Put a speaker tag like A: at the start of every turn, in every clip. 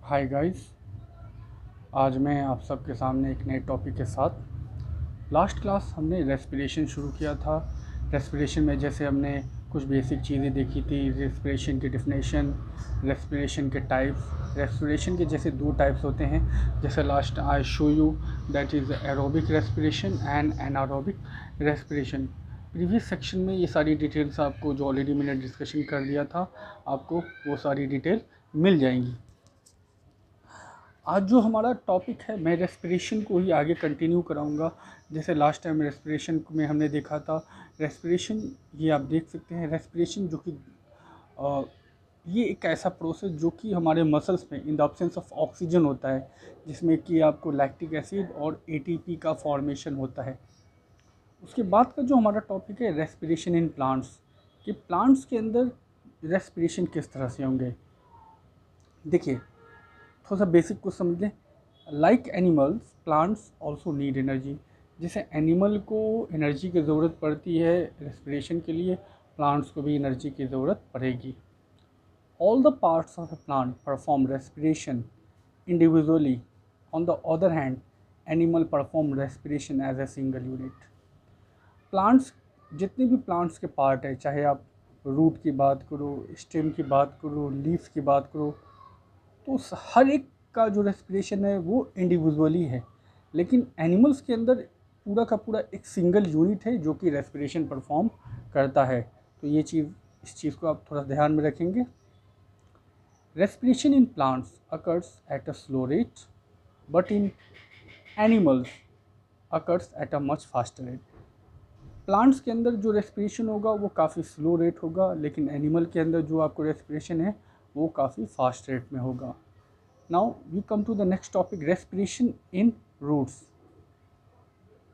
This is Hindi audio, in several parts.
A: Hi guys. आज मैं आप सबके सामने एक नए टॉपिक के साथ। लास्ट क्लास हमने रेस्पिरेशन शुरू किया था। रेस्पिरेशन में जैसे हमने कुछ बेसिक चीज़ें देखी थी, रेस्पिरेशन की डिफिनेशन, रेस्पिरेशन के टाइप्स। रेस्पिरेशन के जैसे दो टाइप्स होते हैं, जैसे last I show you that is aerobic respiration and anaerobic respiration. Previous section में ये सारी डिटेल्स आपको, जो ऑलरेडी मैंने डिस्कशन कर लिया था, आपको वो सारी डिटेल मिल जाएंगी। आज जो हमारा टॉपिक है, मैं रेस्पिरेशन को ही आगे कंटिन्यू कराऊंगा। जैसे लास्ट टाइम रेस्पिरेशन में हमने देखा था, रेस्पिरेशन ये आप देख सकते हैं। रेस्पिरेशन जो कि ये एक ऐसा प्रोसेस जो कि हमारे मसल्स में in the absence of oxygen होता है, जिसमें कि आपको लैक्टिक एसिड और एटीपी का फॉर्मेशन होता है। उसके बाद का जो हमारा टॉपिक है, रेस्पिरेशन इन प्लांट्स, कि प्लांट्स के अंदर रेस्पिरेशन किस तरह से होंगे। देखिए, थोड़ा सा बेसिक कुछ समझ लें। Like animals, plants also need energy. जैसे एनिमल को एनर्जी की ज़रूरत पड़ती है रेस्पिरेशन के लिए, प्लांट्स को भी एनर्जी की ज़रूरत पड़ेगी। All the parts of a plant perform respiration individually. On the other hand, animal perform respiration as a single unit. Plants, जितने भी प्लांट्स के पार्ट है, चाहे आप रूट की बात करो, स्टेम की बात करो, लीव्स की बात करो, तो हर एक का जो रेस्पिरेशन है वो इंडिविजुअली है। लेकिन एनिमल्स के अंदर पूरा का पूरा एक सिंगल यूनिट है जो कि रेस्पिरेशन परफॉर्म करता है। तो ये चीज़, इस चीज़ को आप थोड़ा ध्यान में रखेंगे। Respiration in plants occurs at a slow rate, but in animals occurs at a much faster rate. Plants के अंदर जो रेस्पिरेशन होगा वो काफ़ी स्लो रेट होगा, लेकिन एनिमल के अंदर जो आपको रेस्पिरेशन है वो काफ़ी फास्ट रेट में होगा। Now we come to the next topic, respiration in roots.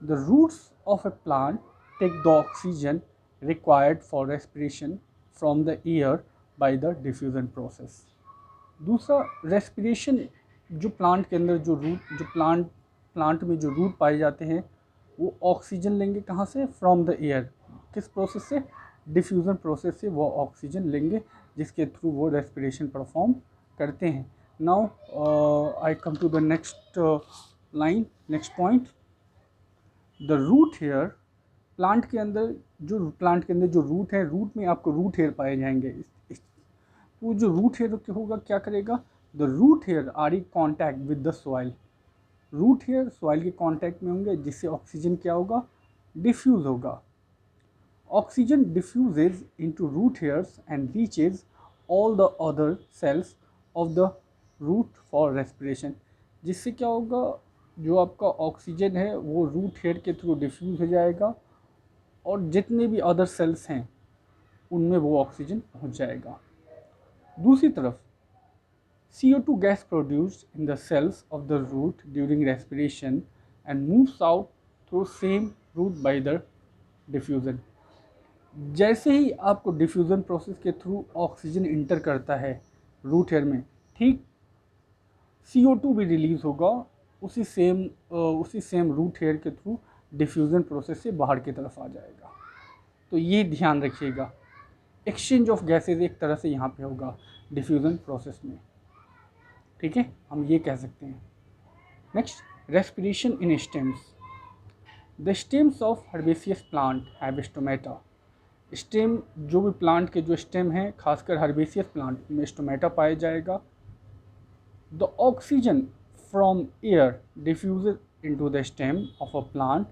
A: The roots of a plant take the oxygen required for respiration from the air by the diffusion process. दूसरा, रेस्पिरेशन जो प्लांट के अंदर जो रूट, जो प्लांट में जो रूट पाए जाते हैं, वो ऑक्सीजन लेंगे कहाँ से? From the air. किस प्रोसेस से? डिफ्यूज़न प्रोसेस से वो ऑक्सीजन लेंगे, जिसके थ्रू वो रेस्पिरेशन परफॉर्म करते हैं। Now I come to the next line, next point. The root hair, plant के अंदर जो रूट है, रूट में आपको रूट हेयर पाए जाएंगे। वो जो रूट हेयर होगा क्या करेगा? The root hair are in contact with the soil. Root hair soil के कॉन्टैक्ट में होंगे, जिससे ऑक्सीजन क्या होगा? डिफ्यूज़ होगा। Oxygen diffuses into root hairs and reaches all the other cells of the root for respiration। जिससे क्या होगा? जो आपका ऑक्सीजन है वो रूट हेयर के थ्रू डिफ्यूज़ हो जाएगा, और जितने भी अदर सेल्स हैं उनमें वो ऑक्सीजन पहुंच जाएगा। दूसरी तरफ, CO2 gas produced in the cells of the root during respiration and moves out through same route by the diffusion। जैसे ही आपको डिफ्यूज़न प्रोसेस के थ्रू ऑक्सीजन इंटर करता है रूट हेयर में, ठीक CO2 भी रिलीज़ होगा उसी सेम रूट हेयर के थ्रू डिफ्यूज़न प्रोसेस से बाहर की तरफ आ जाएगा। तो ये ध्यान रखिएगा, एक्सचेंज ऑफ गैसेज एक तरह से यहाँ पे होगा डिफ्यूज़न प्रोसेस में। ठीक है, हम ये कह सकते हैं। Next, respiration in stems. The stems of herbaceous plant have stomata. Stem, जो भी प्लांट के जो स्टेम हैं, खासकर हर्बेसियस प्लांट में स्टोमेटा पाया जाएगा। The oxygen from air diffuses into the stem of a plant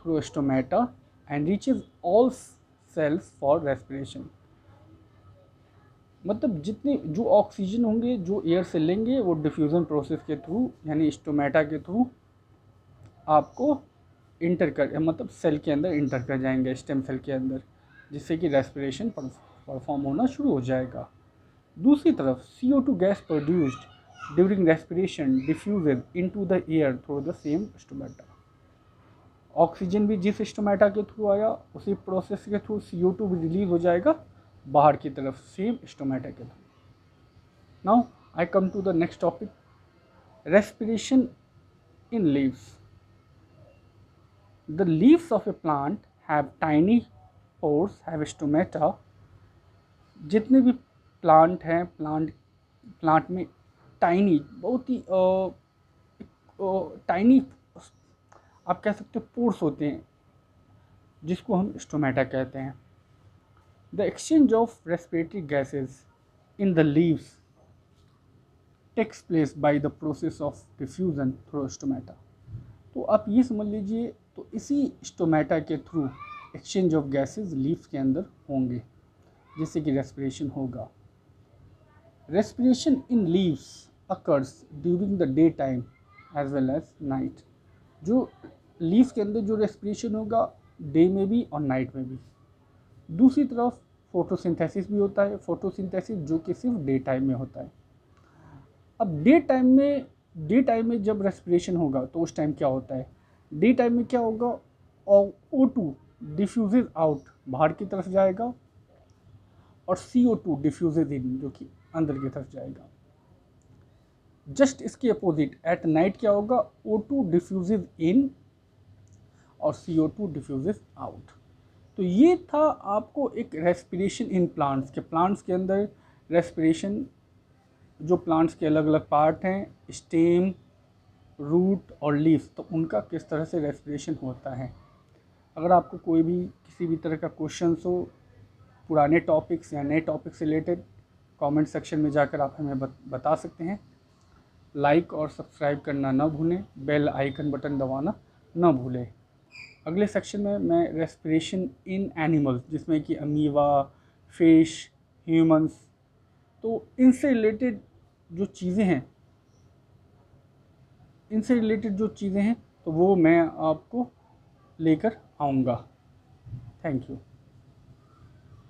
A: through stomata and reaches all cells for respiration. मतलब जितने जो ऑक्सीजन होंगे जो एयर से लेंगे, वो डिफ्यूज़न प्रोसेस के थ्रू यानी स्टोमेटा के थ्रू आपको इंटर कर, मतलब सेल के अंदर इंटर कर जाएंगे, स्टेम सेल के अंदर, जिससे कि रेस्पिरेशन परफॉर्म होना शुरू हो जाएगा। दूसरी तरफ, CO2 gas produced during respiration diffuses into the air through the same stomata. Oxygen भी जिस स्टोमेटा के थ्रू आया, उसी प्रोसेस के थ्रू CO2 भी रिलीज हो जाएगा बाहर की तरफ, सेम स्टोमेटा के थ्रू। Now I come to the next topic, respiration in leaves. The leaves of a plant have tiny pores, have stomata। जितने भी प्लांट हैं, प्लांट में टाइनी, बहुत ही टाइनी आप कह सकते हो पोर्स होते हैं, जिसको हम स्टोमेटा कहते हैं। The exchange of respiratory gases in the leaves takes place by the process of diffusion through stomata. तो आप ये समझ लीजिए, तो इसी स्टोमेटा के थ्रू एक्सचेंज ऑफ गैसेज लीव्स के अंदर होंगे, जिससे कि रेस्पिरेशन होगा। Respiration in leaves occurs during the day time as well as night. जो लीव्स के अंदर जो रेस्पिरेशन होगा, डे में भी और नाइट में भी। दूसरी तरफ फोटोसिंथेसिस भी होता है, फोटोसिंथेसिस जो कि सिर्फ डे टाइम में होता है। अब डे टाइम में जब रेस्पिरेशन होगा तो उस टाइम क्या होता है, डे टाइम में क्या होगा, और O2 डिफ्यूजेज आउट, बाहर की तरफ जाएगा, और CO2 डिफ्यूजेज इन, जो कि अंदर की तरफ जाएगा। जस्ट इसके अपोजिट एट नाइट क्या होगा, O2 डिफ्यूजेज इन और CO2 डिफ्यूजेज आउट। तो ये था आपको एक रेस्पिरेशन इन प्लांट्स के अंदर रेस्पिरेशन, जो प्लांट्स के अलग अलग पार्ट हैं, स्टेम, रूट और लीफ, तो उनका किस तरह से रेस्पिरेशन होता है। अगर आपको कोई भी किसी भी तरह का क्वेश्चन हो, पुराने टॉपिक्स या नए टॉपिक से रिलेटेड, कमेंट सेक्शन में जाकर आप हमें बता सकते हैं। लाइक और सब्सक्राइब करना ना भूलें, बेल आइकन बटन दबाना ना भूलें। अगले सेक्शन में मैं रेस्पिरेशन इन एनिमल्स, जिसमें कि अमीवा, फिश, ह्यूमंस, तो इनसे रिलेटेड जो चीज़ें हैं तो वो मैं आपको लेकर आऊँगा। Thank you.